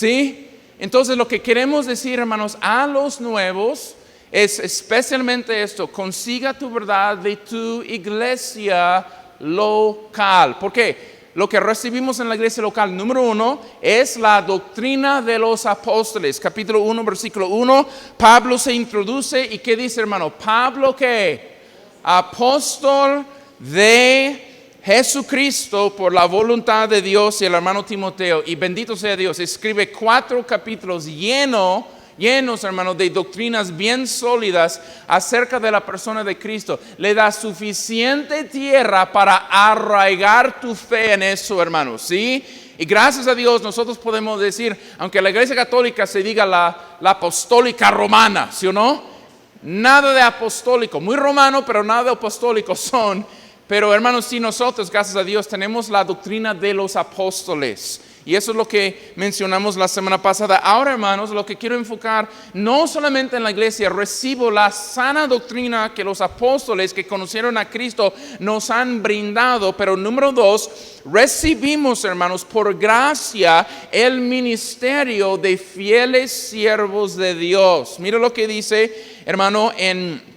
¿Sí? Entonces lo que queremos decir, hermanos, a los nuevos es especialmente esto: consiga tu verdad de tu iglesia local. ¿Por qué? Lo que recibimos en la iglesia local, número 1, es la doctrina de los apóstoles. Capítulo 1, versículo 1, Pablo se introduce y ¿qué dice, hermano? Pablo, ¿qué? Apóstol de Jesucristo por la voluntad de Dios, y el hermano Timoteo, y bendito sea Dios, escribe 4 capítulos llenos, hermanos, de doctrinas bien sólidas acerca de la persona de Cristo. Le da suficiente tierra para arraigar tu fe en eso, hermanos, ¿sí? Y gracias a Dios nosotros podemos decir, aunque la iglesia católica se diga la apostólica romana, ¿sí o no? Nada de apostólico, muy romano, pero nada de apostólico son. Pero hermanos, sí, nosotros, gracias a Dios, tenemos la doctrina de los apóstoles. Y eso es lo que mencionamos la semana pasada. Ahora, hermanos, lo que quiero enfocar, no solamente en la iglesia, recibo la sana doctrina que los apóstoles que conocieron a Cristo nos han brindado. Pero número 2, recibimos, hermanos, por gracia el ministerio de fieles siervos de Dios. Mira lo que dice, hermano, en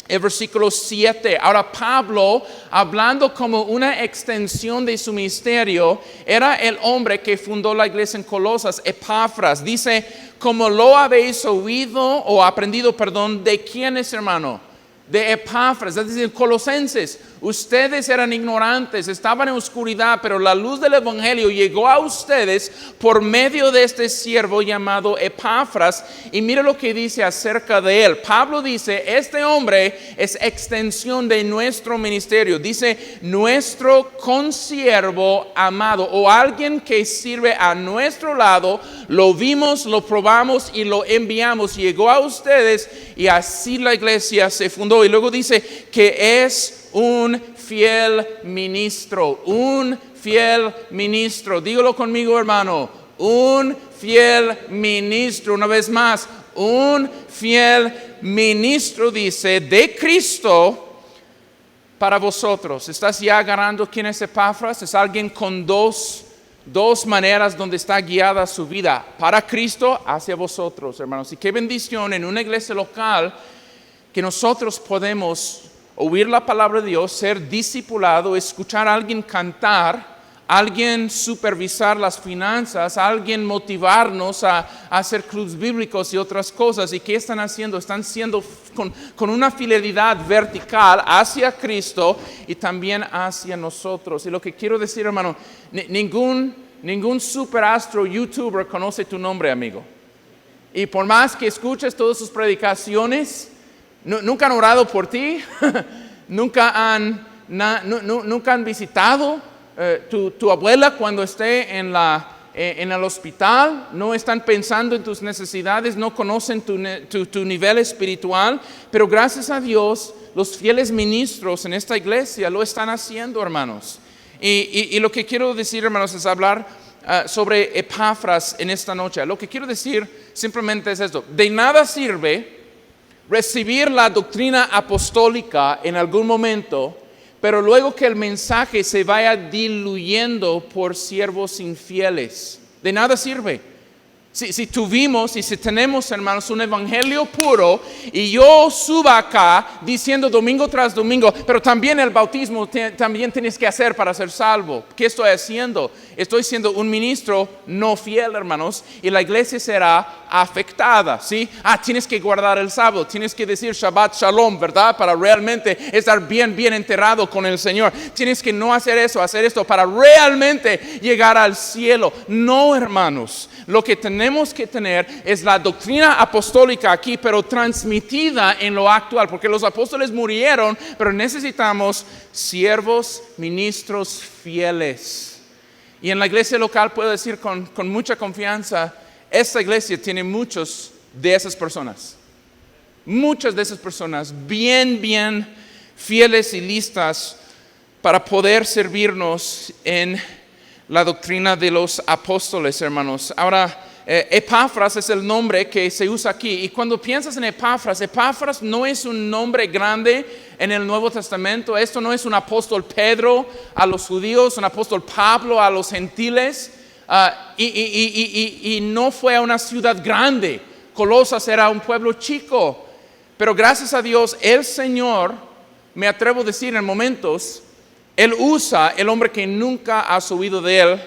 el versículo 7. Ahora Pablo, hablando como una extensión de su ministerio, era el hombre que fundó la iglesia en Colosas, Epafras. Dice, como lo habéis oído o aprendido, ¿de quién es, hermano? De Epafras, es decir, Colosenses. Ustedes eran ignorantes, estaban en oscuridad, pero la luz del evangelio llegó a ustedes por medio de este siervo llamado Epafras. Y mira lo que dice acerca de él. Pablo dice, este hombre es extensión de nuestro ministerio. Dice, nuestro consiervo amado, o alguien que sirve a nuestro lado. Lo vimos, lo probamos y lo enviamos. Llegó a ustedes y así la iglesia se fundó. Y luego dice que es un fiel ministro, un fiel ministro. Dígalo conmigo, hermano, un fiel ministro. Una vez más, un fiel ministro, dice, de Cristo para vosotros. ¿Estás ya agarrando quién es Epafras? Es alguien con dos maneras donde está guiada su vida. Para Cristo, hacia vosotros, hermanos. Y qué bendición en una iglesia local que nosotros podemos oír la palabra de Dios, ser discipulado, escuchar a alguien cantar, alguien supervisar las finanzas, alguien motivarnos a hacer clubes bíblicos y otras cosas. ¿Y qué están haciendo? Están siendo con una fidelidad vertical hacia Cristo y también hacia nosotros. Y lo que quiero decir, hermano, ningún superastro youtuber conoce tu nombre, amigo. Y por más que escuches todas sus predicaciones, nunca han orado por ti, nunca han visitado tu abuela cuando esté en el hospital, no están pensando en tus necesidades, no conocen tu nivel espiritual, pero gracias a Dios, los fieles ministros en esta iglesia lo están haciendo, hermanos. Y lo que quiero decir, hermanos, es hablar sobre Epafras en esta noche. Lo que quiero decir simplemente es esto: de nada sirve recibir la doctrina apostólica en algún momento, pero luego que el mensaje se vaya diluyendo por siervos infieles. De nada sirve. Si tuvimos y si tenemos, hermanos, un evangelio puro y yo suba acá diciendo domingo tras domingo, pero también el bautismo también tienes que hacer para ser salvo. ¿Qué estoy haciendo? Estoy siendo un ministro no fiel, hermanos, y la iglesia será afectada, ¿sí? Tienes que guardar el sábado, tienes que decir Shabbat Shalom, ¿verdad? Para realmente estar bien enterrado con el Señor. Tienes que no hacer eso, hacer esto para realmente llegar al cielo. No, hermanos, lo que tenemos que tener es la doctrina apostólica aquí, pero transmitida en lo actual, porque los apóstoles murieron, pero necesitamos siervos, ministros fieles. Y en la iglesia local puedo decir con mucha confianza, esta iglesia tiene muchos de esas personas. Muchas de esas personas bien fieles y listas para poder servirnos en la doctrina de los apóstoles, hermanos. Ahora, Epafras es el nombre que se usa aquí. Y cuando piensas en Epafras no es un nombre grande en el Nuevo Testamento. Esto no es un apóstol Pedro a los judíos, un apóstol Pablo a los gentiles. y no fue a una ciudad grande. Colosas era un pueblo chico. Pero gracias a Dios, el Señor, me atrevo a decir en momentos, Él usa el hombre que nunca has oído de Él,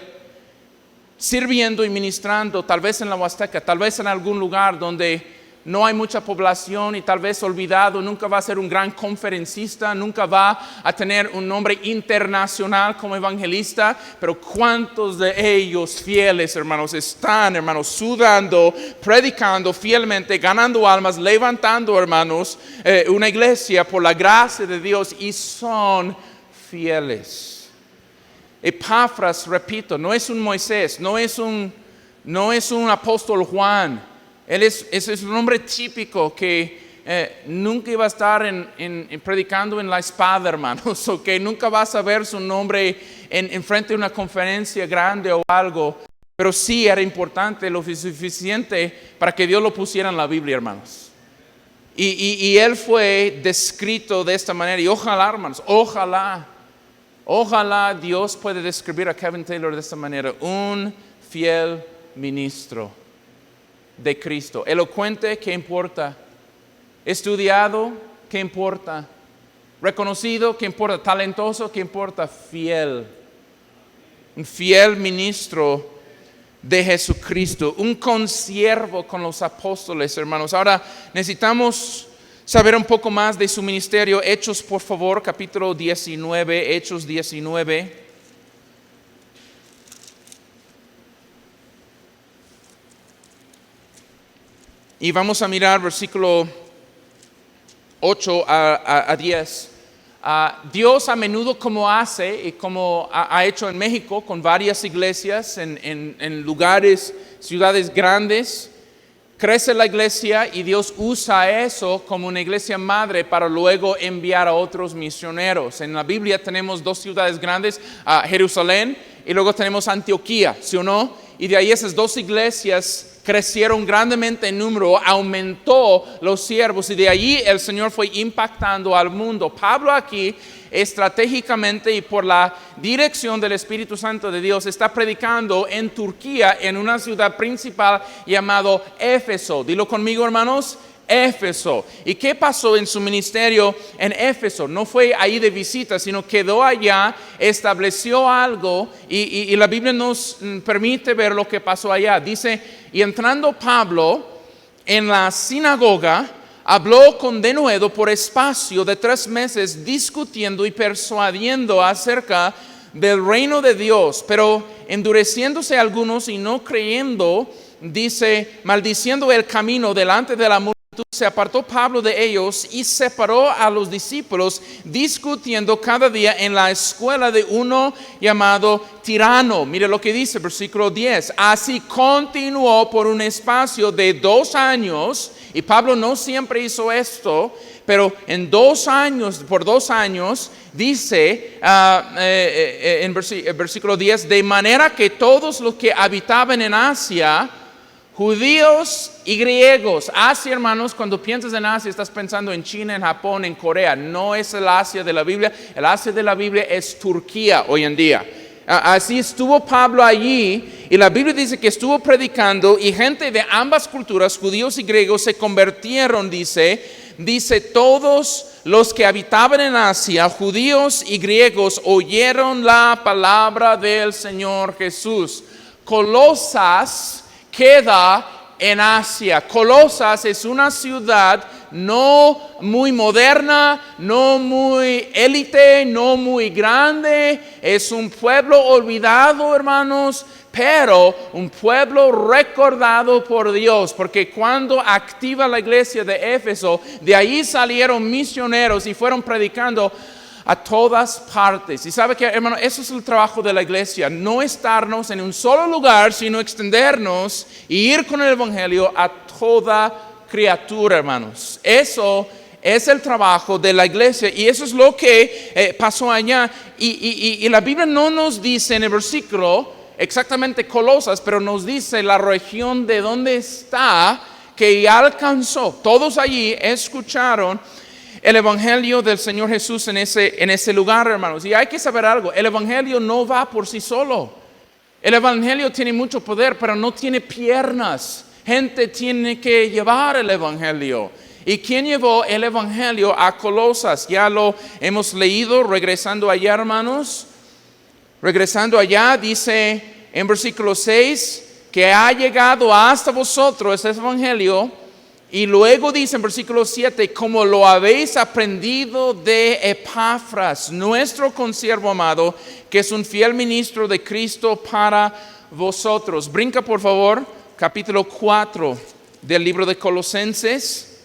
sirviendo y ministrando, tal vez en la Huasteca, tal vez en algún lugar donde no hay mucha población y tal vez olvidado, nunca va a ser un gran conferencista, nunca va a tener un nombre internacional como evangelista, pero ¿cuántos de ellos fieles, hermanos, están, hermanos, sudando, predicando fielmente, ganando almas, levantando, hermanos, una iglesia por la gracia de Dios y son fieles? Epafras, repito, no es un Moisés, no es un apóstol Juan. Él es un hombre típico que nunca iba a estar predicando en la espada, hermanos, o que nunca vas a ver su nombre en frente de una conferencia grande o algo, pero sí era importante, lo suficiente para que Dios lo pusiera en la Biblia, hermanos. Y él fue descrito de esta manera, y ojalá, hermanos, ojalá Dios pueda describir a Kevin Taylor de esta manera: un fiel ministro de Cristo. Elocuente, ¿qué importa? Estudiado, ¿qué importa? Reconocido, ¿qué importa? Talentoso, ¿qué importa? Fiel. Un fiel ministro de Jesucristo. Un consiervo con los apóstoles, hermanos. Ahora necesitamos saber un poco más de su ministerio. Hechos, por favor, capítulo 19. Hechos 19. Y vamos a mirar versículo 8 a 10. Dios a menudo, como hace y como ha hecho en México con varias iglesias en lugares, ciudades grandes, crece la iglesia y Dios usa eso como una iglesia madre para luego enviar a otros misioneros. En la Biblia tenemos dos ciudades grandes, Jerusalén y luego tenemos Antioquía, ¿sí o no? Y de ahí esas dos iglesias crecieron grandemente en número, aumentó los siervos y de allí el Señor fue impactando al mundo. Pablo aquí estratégicamente y por la dirección del Espíritu Santo de Dios está predicando en Turquía, en una ciudad principal llamado Éfeso. Dilo conmigo, hermanos. Éfeso. ¿Y qué pasó en su ministerio en Éfeso? No fue ahí de visita, sino quedó allá, estableció algo y la Biblia nos permite ver lo que pasó allá. Dice, y entrando Pablo en la sinagoga, habló con denuedo por espacio de 3 meses, discutiendo y persuadiendo acerca del reino de Dios, pero endureciéndose algunos y no creyendo, dice, maldiciendo el camino delante de la multitud, se apartó Pablo de ellos y separó a los discípulos, discutiendo cada día en la escuela de uno llamado Tirano. Mire lo que dice, versículo 10. Así continuó por un espacio de 2 años, y Pablo no siempre hizo esto, pero en 2 años, por 2 años, dice en versículo 10, de manera que todos los que habitaban en Asia, judíos y griegos. Asia, hermanos, cuando piensas en Asia, estás pensando en China, en Japón, en Corea. No es el Asia de la Biblia. El Asia de la Biblia es Turquía hoy en día. Así estuvo Pablo allí, y la Biblia dice que estuvo predicando, y gente de ambas culturas, judíos y griegos, se convirtieron, dice, todos los que habitaban en Asia, judíos y griegos, oyeron la palabra del Señor Jesús. Colosas queda en Asia. Colosas es una ciudad no muy moderna, no muy élite, no muy grande. Es un pueblo olvidado, hermanos, pero un pueblo recordado por Dios, porque cuando activa la iglesia de Éfeso, de ahí salieron misioneros y fueron predicando a todas partes. Y sabe que, hermano, eso es el trabajo de la iglesia, no estarnos en un solo lugar, sino extendernos y ir con el evangelio a toda criatura, hermanos. Eso es el trabajo de la iglesia, y eso es lo que pasó allá. Y la Biblia no nos dice en el versículo exactamente Colosas, pero nos dice la región de donde está, que ya alcanzó. Todos allí escucharon el evangelio del Señor Jesús en ese lugar, hermanos. Y hay que saber algo, el evangelio no va por sí solo. El evangelio tiene mucho poder, pero no tiene piernas. Gente tiene que llevar el evangelio. ¿Y quién llevó el evangelio a Colosas? Ya lo hemos leído, regresando allá, hermanos. Regresando allá, dice en versículo 6, que ha llegado hasta vosotros ese evangelio. Y luego dice en versículo 7, como lo habéis aprendido de Epafras, nuestro consiervo amado, que es un fiel ministro de Cristo para vosotros. Brinca por favor, capítulo 4 del libro de Colosenses.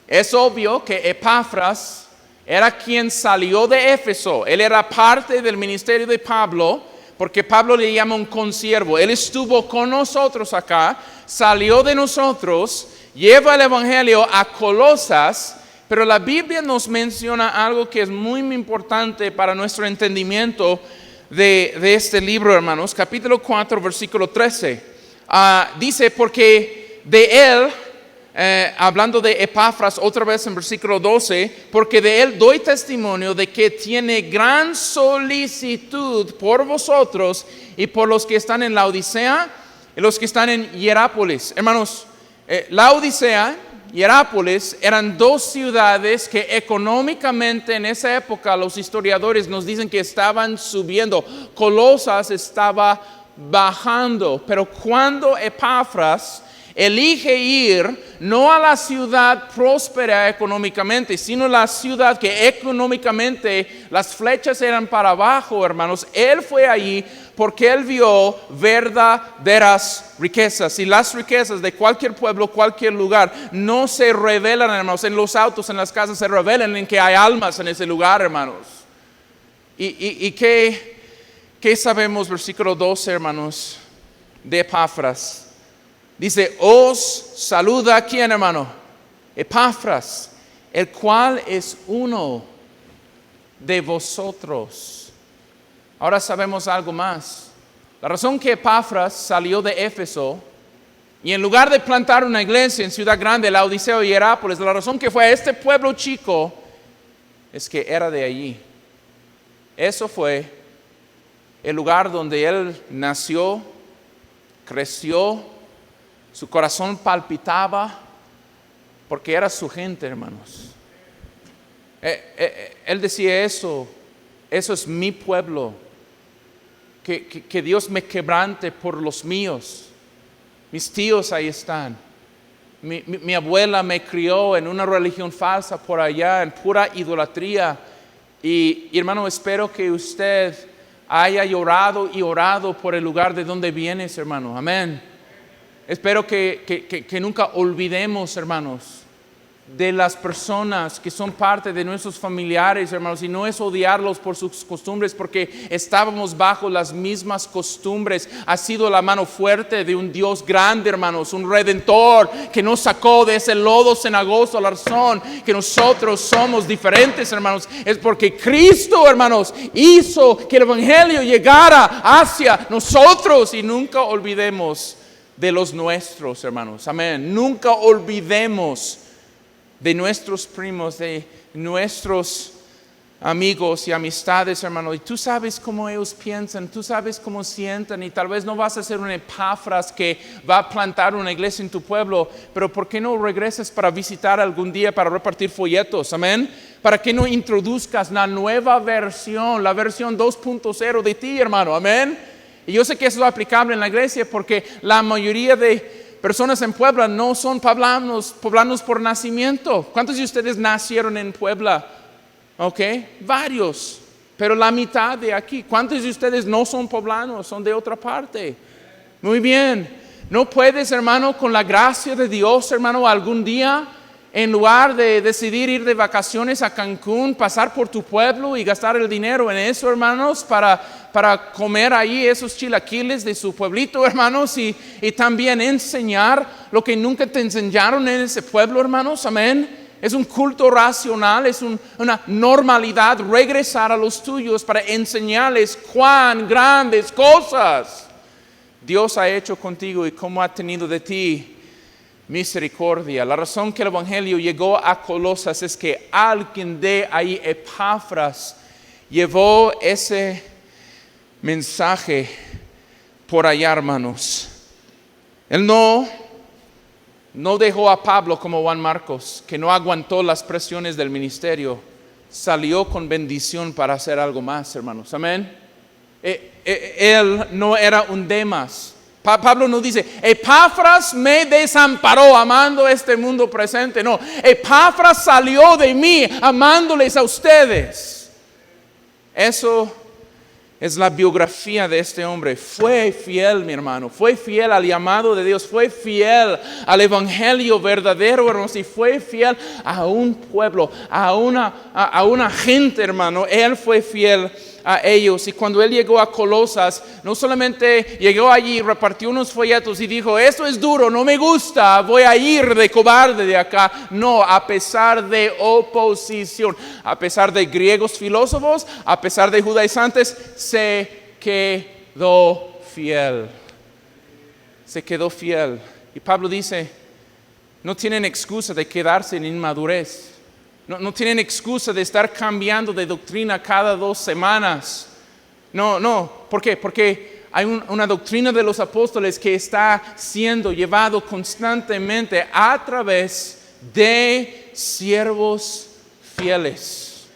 Es obvio que Epafras era quien salió de Éfeso. Él era parte del ministerio de Pablo, porque Pablo le llama un consiervo. Él estuvo con nosotros acá, salió de nosotros, lleva el evangelio a Colosas, pero la Biblia nos menciona algo que es muy importante para nuestro entendimiento de este libro, hermanos. Capítulo 4, versículo 13. Dice, porque de él, hablando de Epafras, otra vez en versículo 12, porque de él doy testimonio de que tiene gran solicitud por vosotros y por los que están en Laodicea y los que están en Hierápolis. Hermanos, Laodicea y Hierápolis eran dos ciudades que económicamente en esa época los historiadores nos dicen que estaban subiendo. Colosas estaba bajando, pero cuando Epafras elige ir no a la ciudad próspera económicamente, sino la ciudad que económicamente las flechas eran para abajo, hermanos, él fue allí porque él vio verdaderas riquezas. Y las riquezas de cualquier pueblo, cualquier lugar, no se revelan, hermanos, en los autos, en las casas, se revelan en que hay almas en ese lugar, hermanos. ¿Y qué sabemos, versículo 12, hermanos, de Epafras? Dice, os saluda, ¿quién, hermano? Epafras, el cual es uno de vosotros. Ahora sabemos algo más. La razón que Epafras salió de Éfeso y en lugar de plantar una iglesia en Ciudad Grande, Laodicea y Hierápolis, la razón que fue a este pueblo chico es que era de allí. Eso fue el lugar donde él nació, creció, su corazón palpitaba porque era su gente, hermanos. Él decía eso es mi pueblo, que Dios me quebrante por los míos. Mis tíos ahí están. Mi abuela me crió en una religión falsa por allá, en pura idolatría. Y hermano, espero que usted haya llorado y orado por el lugar de donde vienes, hermano. Amén. Espero que nunca olvidemos, hermanos, de las personas que son parte de nuestros familiares, hermanos, y no es odiarlos por sus costumbres, porque estábamos bajo las mismas costumbres. Ha sido la mano fuerte de un Dios grande, hermanos, un redentor que nos sacó de ese lodo cenagoso. La razón que nosotros somos diferentes, hermanos, es porque Cristo, hermanos, hizo que el evangelio llegara hacia nosotros. Y nunca olvidemos de los nuestros, hermanos. Amén. Nunca olvidemos de nuestros primos, de nuestros amigos y amistades, hermano. Y tú sabes cómo ellos piensan, tú sabes cómo sienten, y tal vez no vas a ser un Epafras que va a plantar una iglesia en tu pueblo, pero ¿por qué no regresas para visitar algún día, para repartir folletos? Amén. ¿Para qué no introduzcas la nueva versión, la versión 2.0 de ti, hermano? Amén. Y yo sé que eso es aplicable en la iglesia porque la mayoría de personas en Puebla no son poblanos por nacimiento. ¿Cuántos de ustedes nacieron en Puebla? Ok, varios, pero la mitad de aquí. ¿Cuántos de ustedes no son poblanos, son de otra parte? Muy bien. ¿No puedes, hermano, con la gracia de Dios, hermano, algún día, en lugar de decidir ir de vacaciones a Cancún, pasar por tu pueblo y gastar el dinero en eso, hermanos, para comer ahí esos chilaquiles de su pueblito, hermanos, y también enseñar lo que nunca te enseñaron en ese pueblo, hermanos? Amén. Es un culto racional, es una normalidad regresar a los tuyos para enseñarles cuán grandes cosas Dios ha hecho contigo y cómo ha tenido de ti misericordia. La razón que el evangelio llegó a Colosas es que alguien de ahí, Epafras, llevó ese mensaje por allá, hermanos. Él no dejó a Pablo como Juan Marcos, que no aguantó las presiones del ministerio. Salió con bendición para hacer algo más, hermanos. Amén. Él no era un Demas. Pablo no dice, Epafras me desamparó amando este mundo presente. No, Epafras salió de mí amándoles a ustedes. Eso es la biografía de este hombre. Fue fiel, mi hermano. Fue fiel al llamado de Dios. Fue fiel al evangelio verdadero, hermanos. Y fue fiel a un pueblo, a una gente, hermano. Él fue fiel a ellos. Y cuando él llegó a Colosas, no solamente llegó allí y repartió unos folletos y dijo, esto es duro, no me gusta, voy a ir de cobarde de acá. No, a pesar de oposición, a pesar de griegos filósofos, a pesar de judaizantes, se quedó fiel. Se quedó fiel. Y Pablo dice, no tienen excusa de quedarse en inmadurez. No tienen excusa de estar cambiando de doctrina cada 2 semanas. No. ¿Por qué? Porque hay una doctrina de los apóstoles que está siendo llevado constantemente a través de siervos fieles.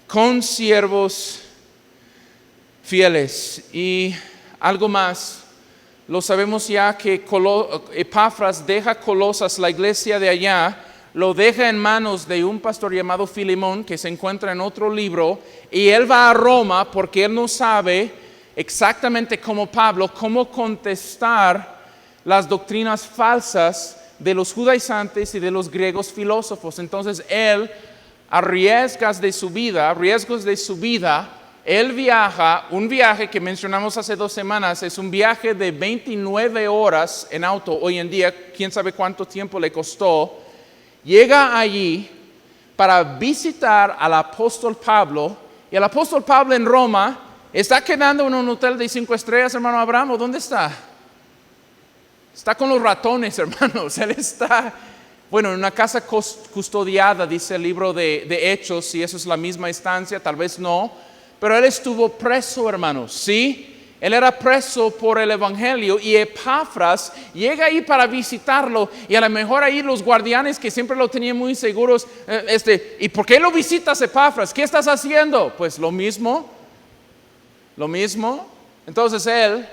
Con siervos fieles. Y algo más. Lo sabemos ya que Epafras deja Colosas, la iglesia de allá, lo deja en manos de un pastor llamado Filemón, que se encuentra en otro libro, y él va a Roma porque él no sabe exactamente como Pablo, cómo contestar las doctrinas falsas de los judaizantes y de los griegos filósofos. Entonces él, a riesgos de su vida, él viaja, un viaje que mencionamos hace 2 semanas, es un viaje de 29 horas en auto. Hoy en día, quién sabe cuánto tiempo le costó. Llega allí para visitar al apóstol Pablo, y el apóstol Pablo en Roma está quedando en un hotel de 5 estrellas, hermano Abraham. ¿O dónde está? Está con los ratones, hermanos. Él está, en una casa custodiada, dice el libro de Hechos, si eso es la misma estancia, tal vez no, pero él estuvo preso, hermanos, ¿sí? Él era preso por el evangelio, y Epafras llega ahí para visitarlo, y a lo mejor ahí los guardianes que siempre lo tenían muy seguros, ¿y por qué lo visitas, Epafras? ¿Qué estás haciendo? Pues lo mismo. Entonces él,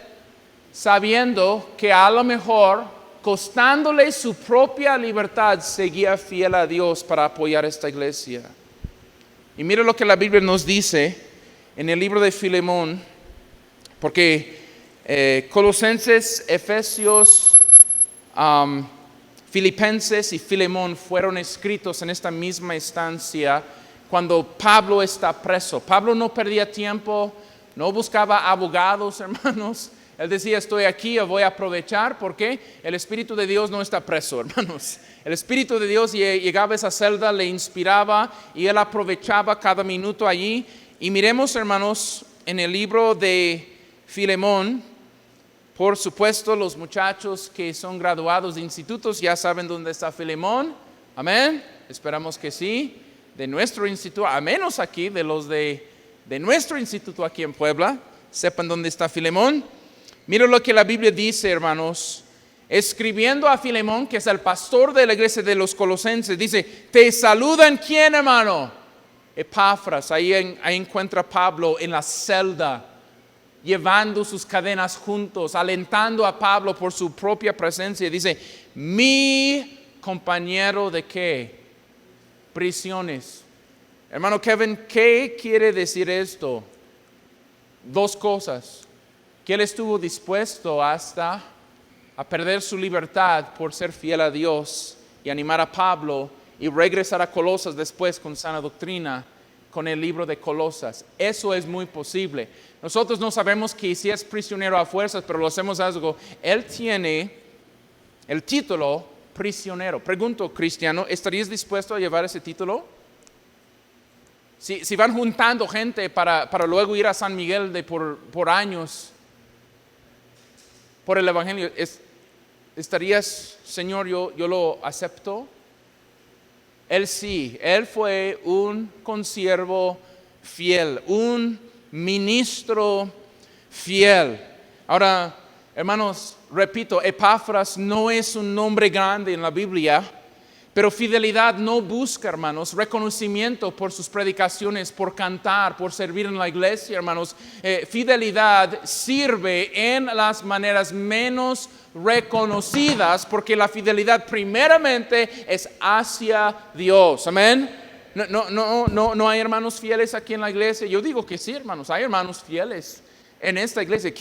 sabiendo que a lo mejor, costándole su propia libertad, seguía fiel a Dios para apoyar esta iglesia. Y mire lo que la Biblia nos dice en el libro de Filemón. Porque Colosenses, Efesios, Filipenses y Filemón fueron escritos en esta misma instancia cuando Pablo está preso. Pablo no perdía tiempo, no buscaba abogados, hermanos. Él decía, estoy aquí, yo voy a aprovechar, porque el Espíritu de Dios no está preso, hermanos. El Espíritu de Dios llegaba a esa celda, le inspiraba, y él aprovechaba cada minuto allí. Y miremos, hermanos, en el libro de Filemón, por supuesto, los muchachos que son graduados de institutos ya saben dónde está Filemón. Amén. Esperamos que sí. De nuestro instituto, a menos aquí, de los de nuestro instituto aquí en Puebla, sepan dónde está Filemón. Mira lo que la Biblia dice, hermanos. Escribiendo a Filemón, que es el pastor de la iglesia de los Colosenses, dice, te saludan, ¿quién, hermano? Epafras. Ahí encuentra Pablo en la celda, llevando sus cadenas juntos, alentando a Pablo por su propia presencia. Dice, mi compañero de ¿qué? Prisiones. Hermano Kevin, ¿qué quiere decir esto? 2 cosas. Que él estuvo dispuesto hasta a perder su libertad por ser fiel a Dios y animar a Pablo y regresar a Colosas después con sana doctrina, con el libro de Colosas. Eso es muy posible. Nosotros no sabemos que si es prisionero a fuerzas, pero lo hacemos algo. Él tiene el título prisionero. Pregunto, cristiano, ¿estarías dispuesto a llevar ese título? Si van juntando gente para luego ir a San Miguel por años por el evangelio, ¿estarías, Señor, yo lo acepto? Él sí, él fue un consiervo fiel, un ministro fiel. Ahora, Hermanos, repito, Epafras no es un nombre grande en la Biblia, pero fidelidad no busca, hermanos, reconocimiento por sus predicaciones, por cantar, por servir en la iglesia, hermanos. Fidelidad sirve en las maneras menos reconocidas, porque la fidelidad primeramente es hacia Dios. Amén. No hay hermanos fieles aquí en la iglesia. Yo digo que sí, hermanos, hay hermanos fieles en esta iglesia.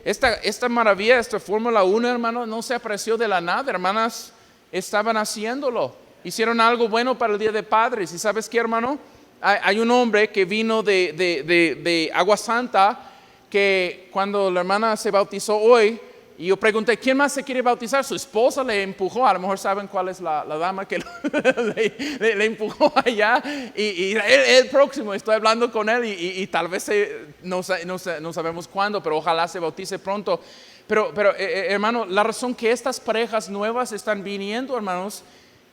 Esta maravilla, esta Fórmula 1, hermanos, no se apareció de la nada, hermanas. Estaban haciéndolo. Hicieron algo bueno para el Día de Padres. ¿Y sabes qué, hermano? Hay un hombre que vino de Agua Santa, que cuando la hermana se bautizó hoy, y yo pregunté, ¿quién más se quiere bautizar? Su esposa le empujó. A lo mejor saben cuál es la dama que le empujó allá. Y el próximo, estoy hablando con él y tal vez no sabemos cuándo, pero ojalá se bautice pronto. Pero hermano, la razón que estas parejas nuevas están viniendo, hermanos,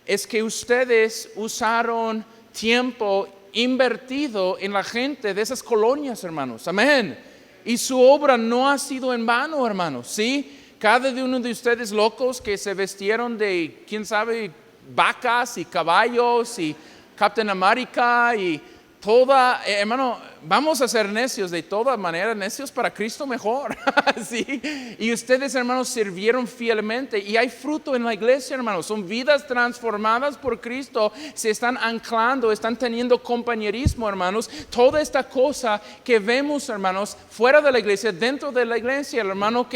es que ustedes usaron tiempo invertido en la gente de esas colonias, hermanos. Amén. Y su obra no ha sido en vano, hermanos. ¿Sí? Cada uno de ustedes locos que se vestieron de, quién sabe, vacas y caballos y Captain America y toda, hermano, vamos a ser necios de toda manera, necios para Cristo mejor. ¿Sí? Y ustedes, hermanos, sirvieron fielmente y hay fruto en la iglesia, hermanos. Son vidas transformadas por Cristo, se están anclando, están teniendo compañerismo, hermanos. Toda esta cosa que vemos, hermanos, fuera de la iglesia, dentro de la iglesia, el hermano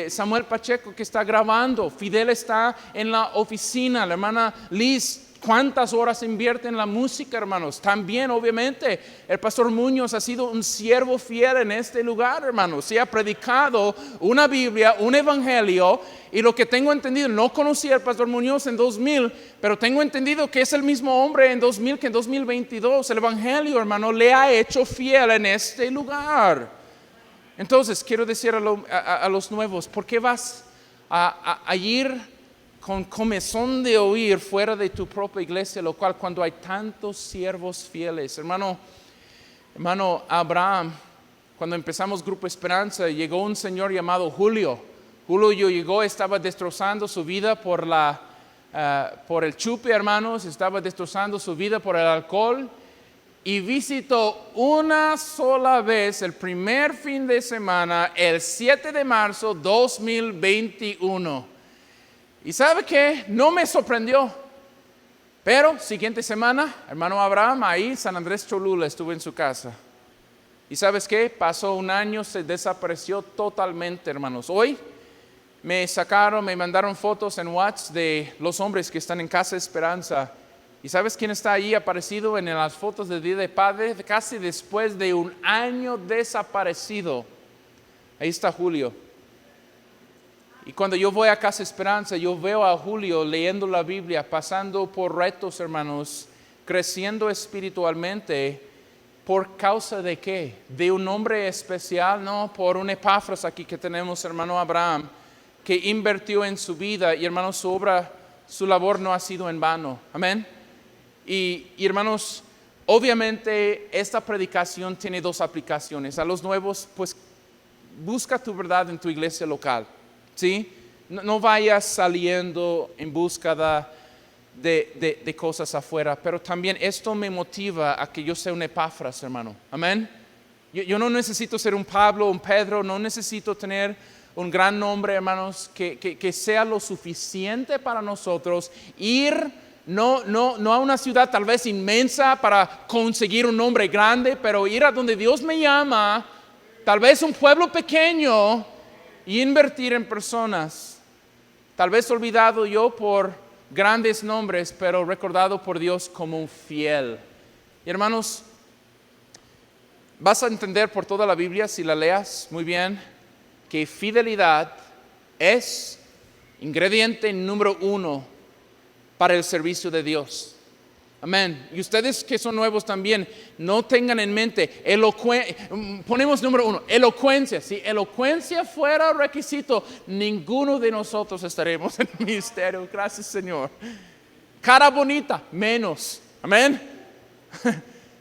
Samuel Pacheco que está grabando, Fidel está en la oficina, la hermana Liz, ¿cuántas horas invierte en la música, hermanos? También, obviamente, el pastor Muñoz ha sido un siervo fiel en este lugar, hermanos. Se ha predicado una Biblia, un evangelio, y lo que tengo entendido, no conocí al pastor Muñoz en 2000, pero tengo entendido que es el mismo hombre en 2000 que en 2022. El evangelio, hermano, le ha hecho fiel en este lugar. Entonces, quiero decir a los nuevos, ¿por qué vas a ir con comezón de oír fuera de tu propia iglesia local cuando hay tantos siervos fieles? Hermano Abraham, cuando empezamos Grupo Esperanza, llegó un señor llamado Julio. Julio llegó, estaba destrozando su vida por el chupe, hermanos, estaba destrozando su vida por el alcohol, y visitó una sola vez el primer fin de semana, el 7 de marzo 2021. ¿Y sabe qué? No me sorprendió. Pero siguiente semana, hermano Abraham, ahí San Andrés Cholula, estuve en su casa. ¿Y sabes qué? Pasó un año, se desapareció totalmente, hermanos. Hoy me mandaron fotos en WhatsApp de los hombres que están en Casa Esperanza. ¿Y sabes quién está ahí aparecido en las fotos del Día de Padre? Casi después de un año desaparecido. Ahí está Julio. Y cuando yo voy a Casa Esperanza, yo veo a Julio leyendo la Biblia, pasando por retos, hermanos, creciendo espiritualmente. ¿Por causa de qué? ¿De un hombre especial? No, por un Epafras aquí que tenemos, hermano Abraham, que invirtió en su vida. Y hermanos, su obra, su labor no ha sido en vano. Amén. Y hermanos, obviamente esta predicación tiene dos aplicaciones. A los nuevos, pues busca tu verdad en tu iglesia local. ¿Sí? No vayas saliendo en búsqueda de cosas afuera, pero también esto me motiva a que yo sea un Epafras, hermano. Amén. Yo no necesito ser un Pablo, un Pedro, no necesito tener un gran nombre, hermanos, que sea lo suficiente para nosotros ir no a una ciudad tal vez inmensa para conseguir un nombre grande, pero ir a donde Dios me llama, tal vez un pueblo pequeño, y invertir en personas, tal vez olvidado yo por grandes nombres, pero recordado por Dios como un fiel. Y hermanos, vas a entender por toda la Biblia, si la leas muy bien, que fidelidad es ingrediente número 1 para el servicio de Dios. Amén. Y ustedes que son nuevos también, no tengan en mente, ponemos número 1, elocuencia. Si elocuencia fuera requisito, ninguno de nosotros estaremos en el ministerio. Gracias, Señor. Cara bonita, menos. Amén.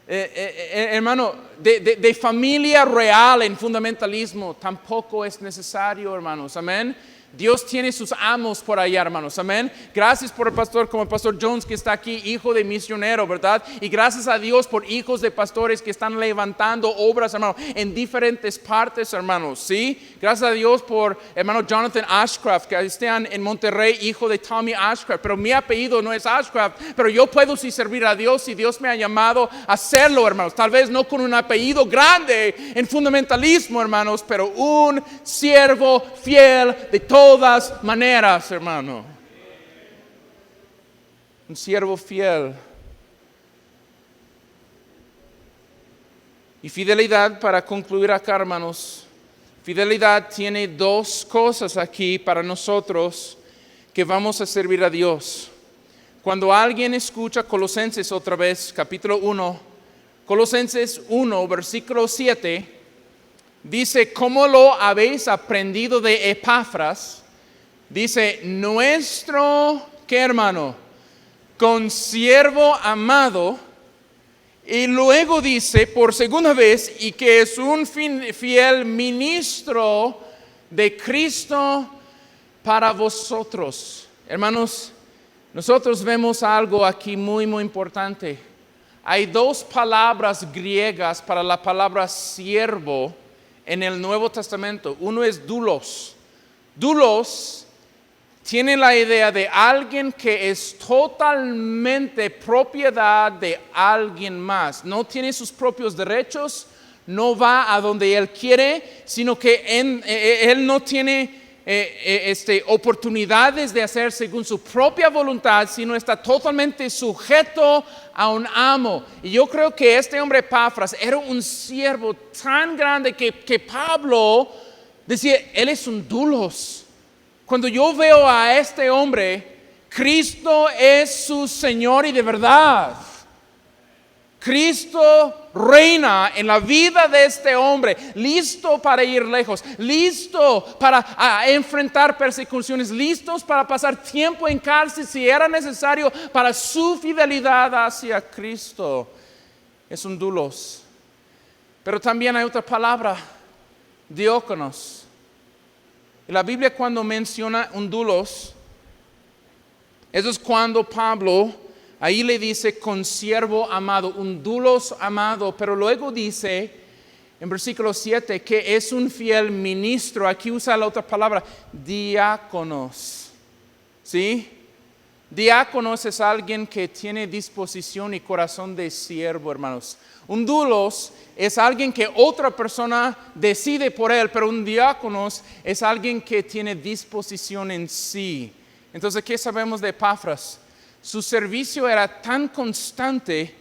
Hermano, de familia real en fundamentalismo tampoco es necesario, hermanos. Amén. Dios tiene sus amos por allá, hermanos. Amén. Gracias por el pastor, como el pastor Jones que está aquí, hijo de misionero, ¿verdad? Y gracias a Dios por hijos de pastores que están levantando obras, hermanos, en diferentes partes, hermanos. ¿Sí? Gracias a Dios por hermano Jonathan Ashcraft, que está en Monterrey, hijo de Tommy Ashcraft. Pero mi apellido no es Ashcraft, pero yo puedo sí servir a Dios y Dios me ha llamado a hacerlo, hermanos. Tal vez no con un apellido grande en fundamentalismo, hermanos, pero un siervo fiel de todas maneras, hermano. Un siervo fiel. Y fidelidad, para concluir acá, hermanos, fidelidad tiene dos cosas aquí para nosotros que vamos a servir a Dios. Cuando alguien escucha Colosenses otra vez, capítulo 1, Colosenses 1, versículo 7, dice, ¿cómo lo habéis aprendido de Epafras? Dice, nuestro, ¿qué hermano? Consiervo amado. Y luego dice, por segunda vez, y que es un fiel ministro de Cristo para vosotros. Hermanos, nosotros vemos algo aquí muy, muy importante. Hay dos palabras griegas para la palabra siervo en el Nuevo Testamento. Uno es doulos. Doulos tiene la idea de alguien que es totalmente propiedad de alguien más. No tiene sus propios derechos, no va a donde él quiere, sino que él no tiene oportunidades de hacer según su propia voluntad, sino está totalmente sujeto a un amo. Y yo creo que este hombre Epafras era un siervo tan grande que Pablo decía, él es un doulos. Cuando yo veo a este hombre, Cristo es su Señor y de verdad. Cristo reina en la vida de este hombre, listo para ir lejos, listo para enfrentar persecuciones, listos para pasar tiempo en cárcel si era necesario para su fidelidad hacia Cristo. Es un doulos. Pero también hay otra palabra, diáconos. Y la Biblia cuando menciona un doulos, eso es cuando Pablo ahí le dice consiervo amado, un doulos amado, pero luego dice en versículo 7 que es un fiel ministro. Aquí usa la otra palabra, diáconos. ¿Sí? Diáconos es alguien que tiene disposición y corazón de siervo, hermanos. Un doulos es alguien que otra persona decide por él, pero un diáconos es alguien que tiene disposición en sí. Entonces, ¿qué sabemos de Epafras? Su servicio era tan constante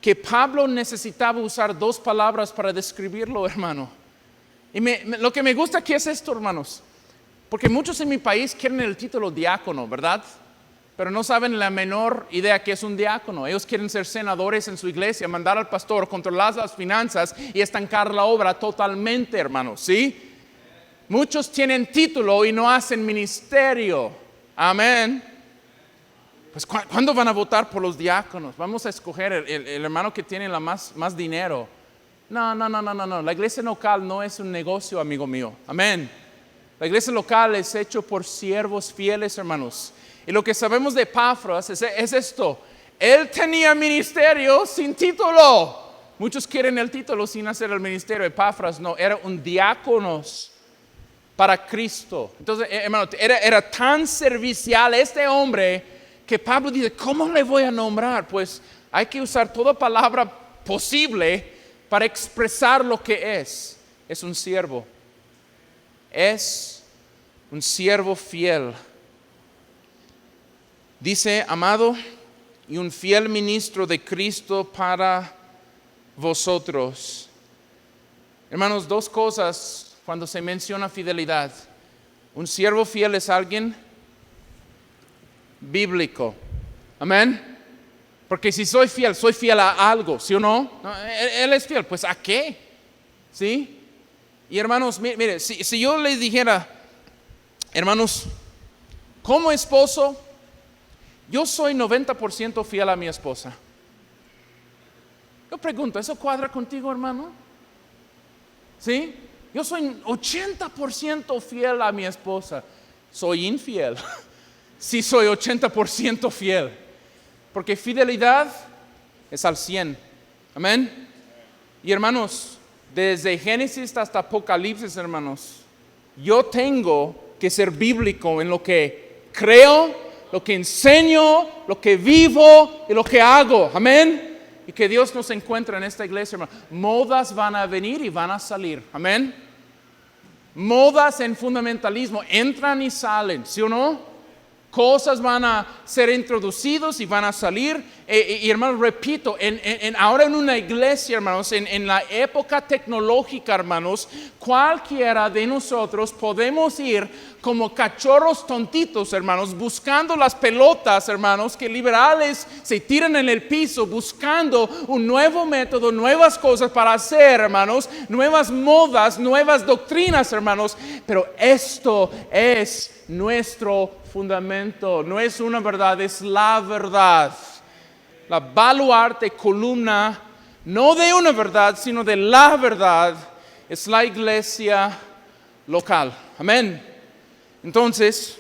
que Pablo necesitaba usar dos palabras para describirlo, hermano. Y lo que me gusta aquí es esto, hermanos, porque muchos en mi país quieren el título diácono, ¿verdad? Pero no saben la menor idea que es un diácono. Ellos quieren ser senadores en su iglesia, mandar al pastor, controlar las finanzas y estancar la obra totalmente, hermanos, ¿sí? Muchos tienen título y no hacen ministerio. Amén. Pues ¿cuándo van a votar por los diáconos? Vamos a escoger el hermano que tiene más dinero. No. La iglesia local no es un negocio, amigo mío. Amén. La iglesia local es hecho por siervos fieles, hermanos. Y lo que sabemos de Epafras es esto. Él tenía ministerio sin título. Muchos quieren el título sin hacer el ministerio. Epafras no, era un diáconos para Cristo. Entonces, hermano, era tan servicial este hombre que Pablo dice, ¿cómo le voy a nombrar? Pues hay que usar toda palabra posible para expresar lo que es. Es un siervo. Es un siervo fiel. Dice, amado, y un fiel ministro de Cristo para vosotros. Hermanos, dos cosas cuando se menciona fidelidad. Un siervo fiel es alguien bíblico. Amén. Porque si soy fiel a algo, ¿sí o no? Él es fiel, pues ¿a qué? ¿Sí? Y hermanos, mire, si yo les dijera, hermanos, como esposo, yo soy 90% fiel a mi esposa. Yo pregunto, ¿eso cuadra contigo, hermano? ¿Sí? Yo soy 80% fiel a mi esposa. Soy infiel. Sí soy 80% fiel. Porque fidelidad es al 100. Amén. Y hermanos, desde Génesis hasta Apocalipsis, hermanos, yo tengo que ser bíblico en lo que creo, lo que enseño, lo que vivo y lo que hago. Amén. Y que Dios nos encuentre en esta iglesia, hermano. Modas van a venir y van a salir. Amén. Modas en fundamentalismo entran y salen, ¿sí o no? Cosas van a ser introducidos y van a salir. Y hermanos, repito, ahora en una iglesia, hermanos, en la época tecnológica, hermanos, cualquiera de nosotros podemos ir como cachorros tontitos, hermanos, buscando las pelotas, hermanos, que liberales se tiran en el piso, buscando un nuevo método, nuevas cosas para hacer, hermanos, nuevas modas, nuevas doctrinas, hermanos. Pero esto es nuestro fundamento, no es una verdad, es la verdad. La baluarte, columna, no de una verdad, sino de la verdad, es la iglesia local. Amén. Entonces,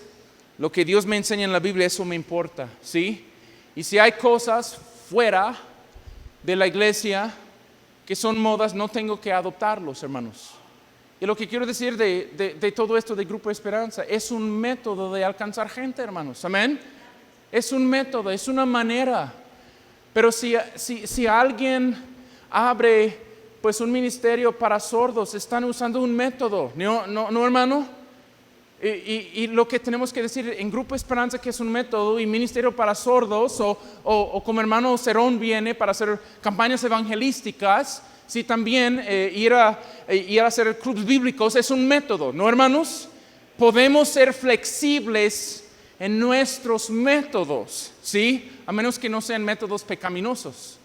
lo que Dios me enseña en la Biblia, eso me importa, ¿sí? Y si hay cosas fuera de la iglesia que son modas, no tengo que adoptarlos, hermanos. Y lo que quiero decir de todo esto de Grupo Esperanza, es un método de alcanzar gente, hermanos. Amén. Es un método, es una manera. Pero si alguien abre pues un ministerio para sordos, están usando un método, ¿no, hermano? Y lo que tenemos que decir en Grupo Esperanza, que es un método, y ministerio para sordos, o como hermano Cerón viene para hacer campañas evangelísticas, sí, también ir a hacer clubes bíblicos es un método, ¿no, hermanos? Podemos ser flexibles en nuestros métodos, ¿sí? A menos que no sean métodos pecaminosos.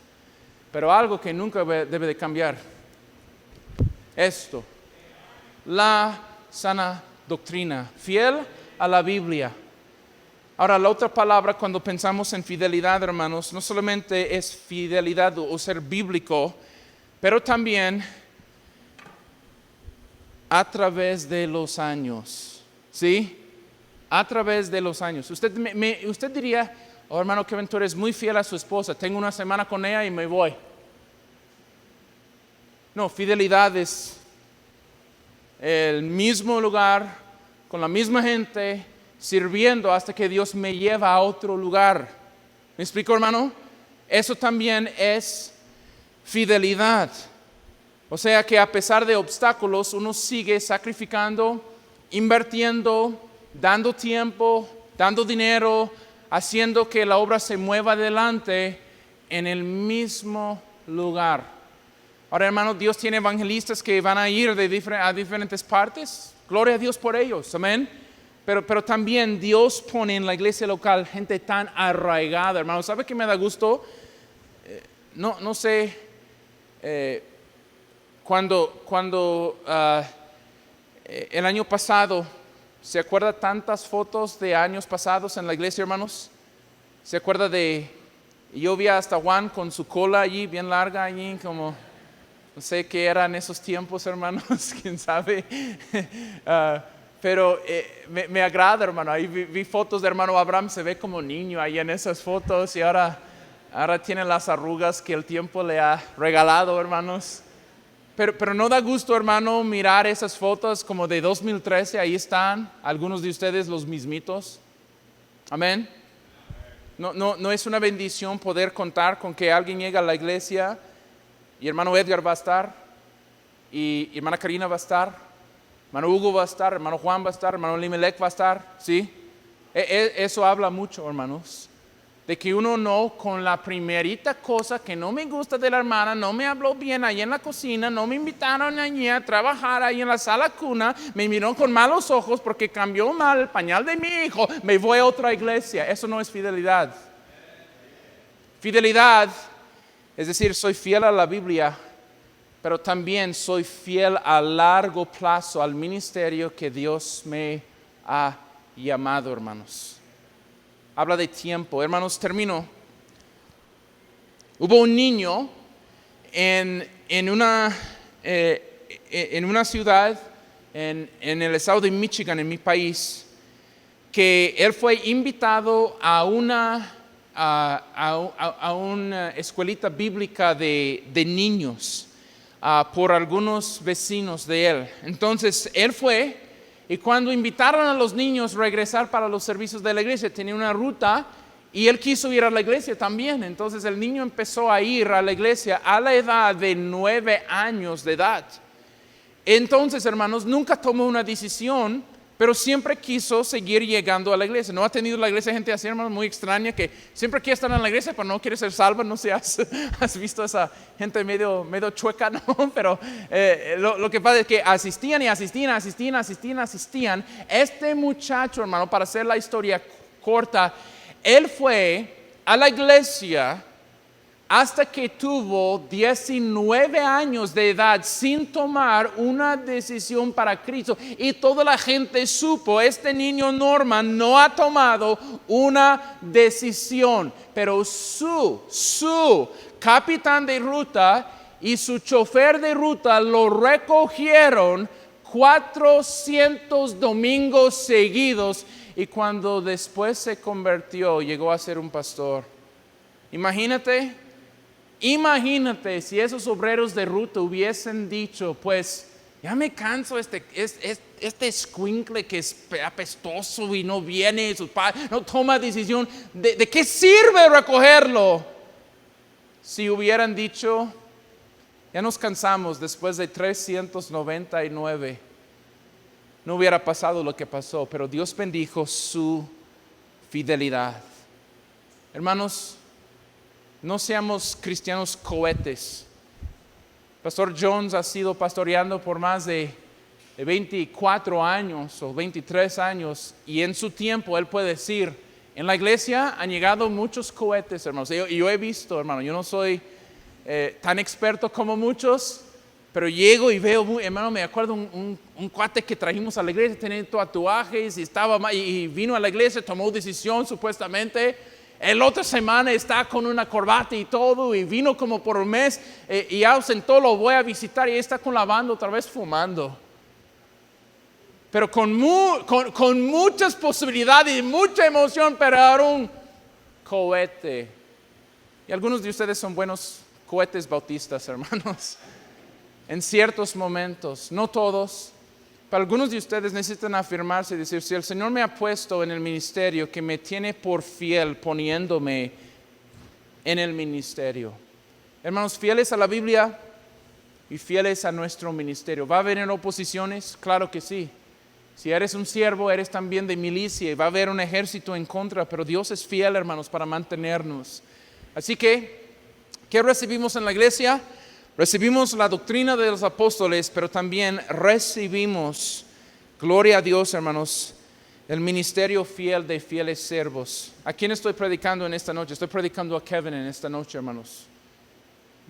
Pero algo que nunca debe de cambiar. Esto, la sana doctrina, fiel a la Biblia. Ahora, la otra palabra cuando pensamos en fidelidad, hermanos, no solamente es fidelidad o ser bíblico, pero también a través de los años, ¿sí? A través de los años. Usted diría, oh hermano Kevin, tú eres muy fiel a su esposa, tengo una semana con ella y me voy. No, fidelidad es el mismo lugar, con la misma gente, sirviendo hasta que Dios me lleva a otro lugar. ¿Me explico, hermano? Eso también es fidelidad. O sea que a pesar de obstáculos, uno sigue sacrificando, invirtiendo, dando tiempo, dando dinero, haciendo que la obra se mueva adelante en el mismo lugar. Ahora, hermano, Dios tiene evangelistas que van a ir a diferentes partes. Gloria a Dios por ellos, amén. Pero también Dios pone en la iglesia local gente tan arraigada, hermano. ¿Sabe qué me da gusto? No sé, cuando el año pasado, ¿se acuerda tantas fotos de años pasados en la iglesia, hermanos? ¿Se acuerda yo vi hasta Juan con su cola allí, bien larga allí, como, no sé qué era en esos tiempos, hermanos, quién sabe. Pero me agrada, hermano. Ahí vi fotos de hermano Abraham, se ve como niño ahí en esas fotos y ahora tiene las arrugas que el tiempo le ha regalado, hermanos. Pero no da gusto, hermano, mirar esas fotos como de 2013, ahí están algunos de ustedes los mismitos. Amén. No es una bendición poder contar con que alguien llegue a la iglesia y hermano Edgar va a estar, y hermana Karina va a estar, hermano Hugo va a estar, hermano Juan va a estar, hermano Limelec va a estar, ¿sí? Eso habla mucho, hermanos, de que uno no, con la primerita cosa que no me gusta de la hermana, no me habló bien ahí en la cocina, no me invitaron allí a trabajar ahí en la sala cuna, me miró con malos ojos porque cambió mal el pañal de mi hijo, me voy a otra iglesia. Eso no es fidelidad. Fidelidad es decir, soy fiel a la Biblia, pero también soy fiel a largo plazo al ministerio que Dios me ha llamado, hermanos. Habla de tiempo. Hermanos, termino. Hubo un niño en una ciudad en el estado de Michigan, en mi país, que él fue invitado a una escuelita bíblica de niños por algunos vecinos de él. Entonces él fue, y cuando invitaron a los niños a regresar para los servicios de la iglesia, tenía una ruta y él quiso ir a la iglesia también. Entonces el niño empezó a ir a la iglesia a la edad de 9 años de edad. Entonces, hermanos, nunca tomó una decisión, pero siempre quiso seguir llegando a la iglesia. ¿No ha tenido la iglesia gente así, hermanos, muy extraña, que siempre quiere estar en la iglesia, pero no quiere ser salva? No sé, has visto esa gente medio chueca, ¿no? Pero lo que pasa es que asistían. Este muchacho, hermano, para hacer la historia corta, él fue a la iglesia hasta que tuvo 19 años de edad sin tomar una decisión para Cristo. Y toda la gente supo, este niño Norman no ha tomado una decisión. Pero su capitán de ruta y su chofer de ruta lo recogieron 400 domingos seguidos. Y cuando después se convirtió, llegó a ser un pastor. Imagínate si esos obreros de ruta hubiesen dicho, pues ya me canso este escuincle que es apestoso y no viene, no toma decisión. ¿De qué sirve recogerlo? Si hubieran dicho, ya nos cansamos después de 399, no hubiera pasado lo que pasó, pero Dios bendijo su fidelidad. Hermanos, no seamos cristianos cohetes. Pastor Jones ha sido pastoreando por más de 24 años o 23 años, y en su tiempo él puede decir, en la iglesia han llegado muchos cohetes, hermanos. Yo he visto, hermano, yo no soy tan experto como muchos, pero llego y veo, hermano, me acuerdo un cuate que trajimos a la iglesia, tenía tatuajes y vino a la iglesia, tomó decisión supuestamente. El otra semana está con una corbata y todo, y vino como por un mes y ausentó, lo voy a visitar y está con la banda otra vez fumando. Pero con muchas posibilidades y mucha emoción, pero era un cohete. Y algunos de ustedes son buenos cohetes bautistas, hermanos. En ciertos momentos, no todos, pero algunos de ustedes necesitan afirmarse y decir, si el Señor me ha puesto en el ministerio, que me tiene por fiel poniéndome en el ministerio. Hermanos, fieles a la Biblia y fieles a nuestro ministerio. ¿Va a haber oposiciones? Claro que sí. Si eres un siervo, eres también de milicia y va a haber un ejército en contra, pero Dios es fiel, hermanos, para mantenernos. Así que, ¿qué recibimos en la iglesia? Recibimos la doctrina de los apóstoles, pero también recibimos, gloria a Dios, hermanos, el ministerio fiel de fieles siervos. ¿A quién estoy predicando en esta noche? Estoy predicando a Kevin en esta noche, hermanos.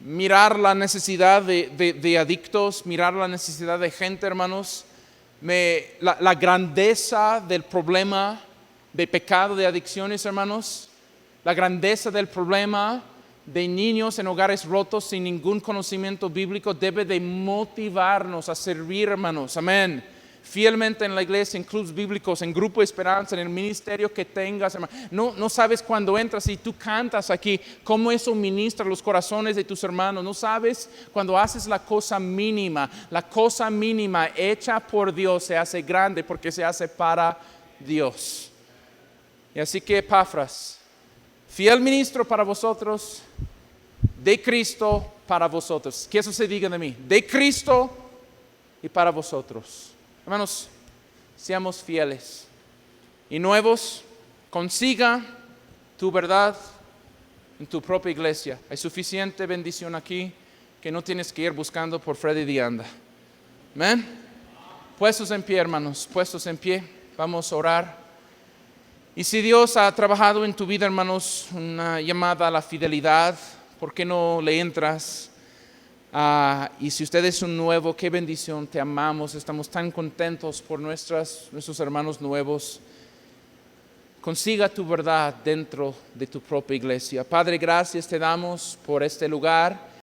Mirar la necesidad de adictos, mirar la necesidad de gente, hermanos. La grandeza del problema de pecado, de adicciones, hermanos. La grandeza del problema de niños en hogares rotos sin ningún conocimiento bíblico debe de motivarnos a servir, hermanos, amén, fielmente en la iglesia, en clubes bíblicos, en Grupo Esperanza, en el ministerio que tengas, hermano. No sabes cuando entras y tú cantas aquí, cómo eso ministra los corazones de tus hermanos. No sabes cuando haces la cosa mínima hecha por Dios se hace grande porque se hace para Dios. Y así que Epafras, fiel ministro para vosotros, de Cristo para vosotros. Que eso se diga de mí, de Cristo y para vosotros. Hermanos, seamos fieles y nuevos. Consiga tu verdad en tu propia iglesia. Hay suficiente bendición aquí que no tienes que ir buscando por Freddy Dianda. Amén. Puestos en pie, hermanos, puestos en pie. Vamos a orar. Y si Dios ha trabajado en tu vida, hermanos, una llamada a la fidelidad, ¿por qué no le entras? Y si usted es un nuevo, qué bendición, te amamos, estamos tan contentos por nuestros hermanos nuevos. Consiga tu verdad dentro de tu propia iglesia. Padre, gracias te damos por este lugar.